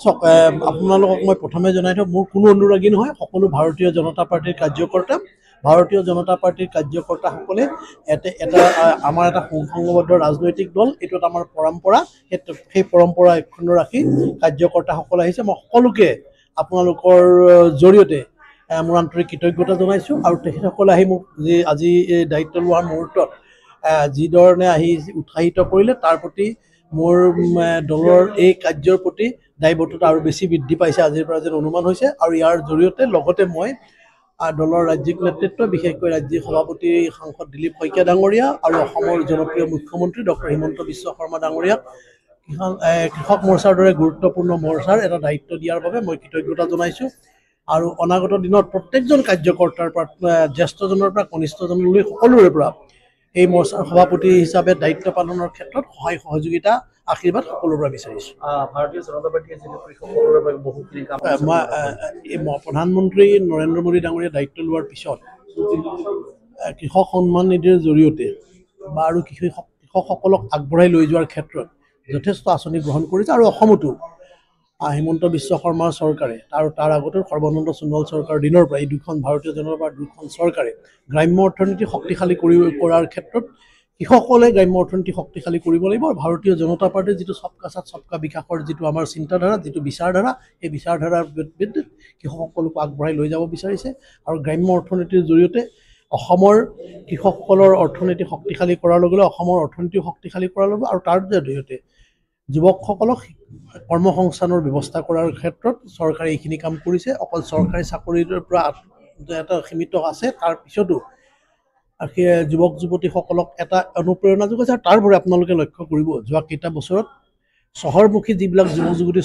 চাওক আপোনালোকক মই প্ৰথমে জনাই থওঁ মোৰ কোনো অনুৰাগী নহয় সকলো ভাৰতীয় জনতা পাৰ্টিৰ কাৰ্যকৰ্তা ভাৰতীয় জনতা পাৰ্টিৰ কাৰ্যকৰ্তাসকলে এটা আমাৰ এটা সংঘবদ্ধ ৰাজনৈতিক দল এইটো এটা আমাৰ পৰম্পৰা সেই পৰম্পৰা অক্ষুণ্ণ ৰাখি কাৰ্যকৰ্তাসকল আহিছে মই সকলোকে আপোনালোকৰ জৰিয়তে মোৰ আন্তৰিক কৃতজ্ঞতা জনাইছোঁ আৰু তেখেতসকলে আহি মোক আজি এই দায়িত্ব লোৱাৰ মুহূৰ্তত যিধৰণে আহি উৎসাহিত কৰিলে তাৰ প্ৰতি মোৰ দলৰ এই কাৰ্যৰ প্ৰতি দায়বদ্ধতা আৰু বেছি বৃদ্ধি পাইছে আজিৰ পৰা যেন অনুমান হৈছে আৰু ইয়াৰ জৰিয়তে লগতে মই দলৰ ৰাজ্যিক নেতৃত্ব বিশেষকৈ ৰাজ্যিক সভাপতি সাংসদ দিলীপ শইকীয়া ডাঙৰীয়া আৰু অসমৰ জনপ্ৰিয় মুখ্যমন্ত্ৰী ডক্টৰ হিমন্ত বিশ্ব শৰ্মা ডাঙৰীয়াক কৃষক মৰ্চাৰ দৰে গুৰুত্বপূৰ্ণ মৰ্চাৰ এটা দায়িত্ব দিয়াৰ বাবে মই কৃতজ্ঞতা জনাইছোঁ আৰু অনাগত দিনত প্ৰত্যেকজন কাৰ্যকৰ্তাৰ পৰা জ্যেষ্ঠজনৰ পৰা কনিষ্ঠজনলৈ সকলোৰে পৰা এই মৰ্চাৰ সভাপতি হিচাপে দায়িত্ব পালনৰ ক্ষেত্ৰত সহায় সহযোগিতা আশীৰ্বাদ সকলোৰে পৰা বিচাৰিছোঁ ভাৰতীয় জনতা পাৰ্টিয়ে যিটো কৃষকসকলৰ বাবে বহুখিনি কাম প্ৰধানমন্ত্ৰী নৰেন্দ্ৰ মোদী ডাঙৰীয়া দায়িত্ব লোৱাৰ পিছত কৃষক সন্মান নিধিৰ জৰিয়তে বা আৰু কৃষকসকলক আগবঢ়াই লৈ যোৱাৰ ক্ষেত্ৰত যথেষ্ট আঁচনি গ্ৰহণ কৰিছে আৰু অসমতো হিমন্ত বিশ্ব শৰ্মাৰ চৰকাৰে আৰু তাৰ আগতে সৰ্বানন্দ সোণোৱাল চৰকাৰৰ দিনৰ পৰা এই দুখন ভাৰতীয় জনতা পাৰ্টিৰ দুখন চৰকাৰে গ্ৰাম্য অৰ্থনীতি শক্তিশালী কৰাৰ ক্ষেত্ৰত কৃষকসকলে গ্ৰাম্য অৰ্থনীতি শক্তিশালী কৰিব লাগিব আৰু ভাৰতীয় জনতা পাৰ্টিৰ যিটো সবকা সাথ সবকা বিকাশৰ যিটো আমাৰ চিন্তাধাৰা যিটো বিচাৰধাৰা সেই বিচাৰধাৰাৰ ভিত্তিত কৃষকসকলক আগবঢ়াই লৈ যাব বিচাৰিছে আৰু গ্ৰাম্য অৰ্থনীতিৰ জৰিয়তে অসমৰ কৃষকসকলৰ অৰ্থনীতি শক্তিশালী কৰাৰ লগে লগে অসমৰ অৰ্থনীতি শক্তিশালী কৰাৰ লগে আৰু তাৰ জৰিয়তে যুৱকসকলক কৰ্মসংস্থানৰ ব্যৱস্থা কৰাৰ ক্ষেত্ৰত চৰকাৰে এইখিনি কাম কৰিছে অকল চৰকাৰী চাকৰিৰ পৰা এটা সীমিত আছে তাৰ পিছতো সেই যুৱক যুৱতীসকলক এটা অনুপ্ৰেৰণা যোগাইছে আৰু তাৰপৰা আপোনালোকে লক্ষ্য কৰিব যোৱা কেইটা বছৰত চহৰমুখী যিবিলাক যুৱক যুৱতী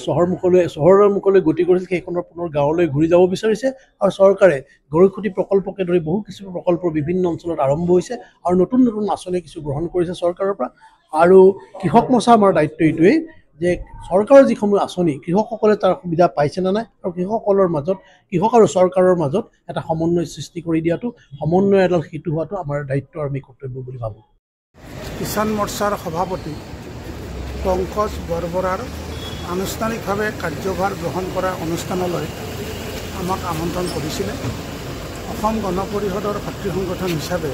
চহৰৰ মুখলৈ গতি কৰিছিল সেইখনৰ পুনৰ গাঁৱলৈ ঘূৰি যাব বিচাৰিছে আৰু চৰকাৰে গড়খুটি প্ৰকল্পকে ধৰি বহু কিছু প্ৰকল্প বিভিন্ন অঞ্চলত আৰম্ভ হৈছে আৰু নতুন নতুন আঁচনি কিছু গ্ৰহণ কৰিছে চৰকাৰৰ পৰা আৰু কৃষক মৰ্চা আমাৰ দায়িত্ব এইটোৱেই যে চৰকাৰৰ যিসমূহ আঁচনি কৃষকসকলে তাৰ সুবিধা পাইছে নে নাই আৰু কৃষকসকলৰ মাজত কৃষক আৰু চৰকাৰৰ মাজত এটা সমন্বয় সৃষ্টি কৰি দিয়াটো সমন্বয় এডাল সেতু হোৱাটো আমাৰ দায়িত্ব আৰু আমি কৰ্তব্য বুলি ভাবোঁ কিষাণ মৰ্চাৰ সভাপতি পংকজ বৰবৰাৰ আনুষ্ঠানিকভাৱে কাৰ্যভাৰ গ্ৰহণ কৰা অনুষ্ঠানলৈ আমাক আমন্ত্ৰণ কৰিছিলে অসম গণ পৰিষদৰ ভাতৃ সংগঠন হিচাপে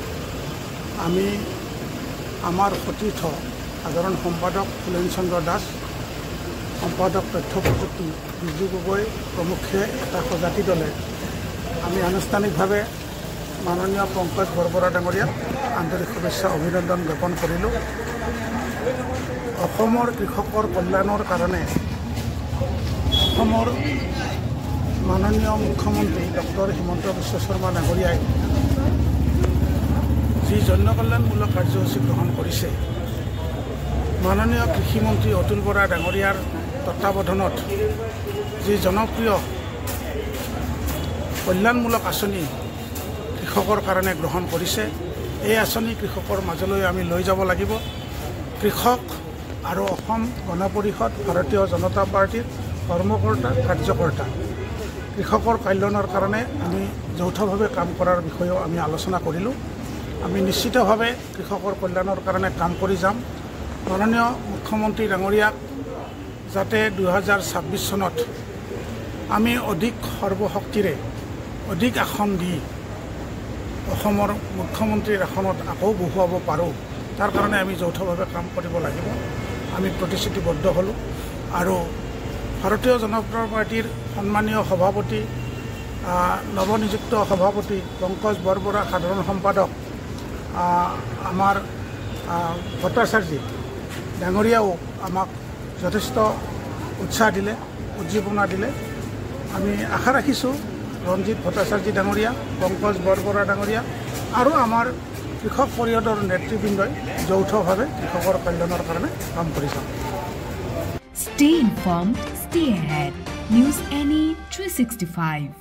আমি আমাৰ সতীৰ্থ সাধাৰণ সম্পাদক ফুলেন চন্দ্ৰ দাস সম্পাদক তথ্য প্ৰযুক্তি বিজু গগৈ প্ৰমুখ্যে এটা সজাতি দলে আমি আনুষ্ঠানিকভাৱে মাননীয় পংকজ বৰবৰা ডাঙৰীয়াক আন্তৰিক শুভেচ্ছা অভিনন্দন জ্ঞাপন কৰিলোঁ অসমৰ কৃষকৰ কল্যাণৰ কাৰণে অসমৰ মাননীয় মুখ্যমন্ত্ৰী ডক্টৰ হিমন্ত বিশ্ব শৰ্মা ডাঙৰীয়াই যি জনকল্যাণমূলক কাৰ্যসূচী গ্ৰহণ কৰিছে মাননীয় কৃষিমন্ত্ৰী অতুল বৰা ডাঙৰীয়াৰ তত্বাৱধানত যি জনপ্ৰিয় কল্যাণমূলক আঁচনি কৃষকৰ কাৰণে গ্ৰহণ কৰিছে এই আঁচনি কৃষকৰ মাজলৈ আমি লৈ যাব লাগিব কৃষক আৰু অসম গণ পৰিষদ ভাৰতীয় জনতা পাৰ্টিৰ কৰ্মকৰ্তা কাৰ্যকৰ্তা কৃষকৰ কল্যাণৰ কাৰণে আমি যৌথভাৱে কাম কৰাৰ বিষয়েও আমি আলোচনা কৰিলোঁ আমি নিশ্চিতভাৱে কৃষকৰ কল্যাণৰ কাৰণে কাম কৰি যাম মাননীয় মুখ্যমন্ত্ৰী ডাঙৰীয়াক যাতে 2026 চনত আমি অধিক সৰ্বশক্তিৰে অধিক আসন দি অসমৰ মুখ্যমন্ত্ৰীৰ আসনত আকৌ বহুৱাব পাৰোঁ তাৰ কাৰণে আমি যৌথভাৱে কাম কৰিব লাগিব আমি প্ৰতিশ্ৰুতিবদ্ধ হ'লোঁ আৰু ভাৰতীয় জনতা পাৰ্টিৰ সন্মানীয় সভাপতি নৱনিযুক্ত সভাপতি পংকজ বৰবৰা সাধাৰণ সম্পাদক আমাৰ ভট্টাচাৰ্যী ডাঙৰীয়াও আমাক যথেষ্ট উৎসাহ দিলে উজ্জীৱনা দিলে আমি আশা ৰাখিছোঁ ৰঞ্জিত ভট্টাচাৰ্যী ডাঙৰীয়া পংকজ বৰবৰা ডাঙৰীয়া আৰু আমাৰ কৃষক পৰিষদৰ নেতৃবৃন্দই যৌথভাৱে কৃষকৰ কল্যাণৰ কাৰণে কাম কৰি যাম Stay informed, stay ahead. News NE 365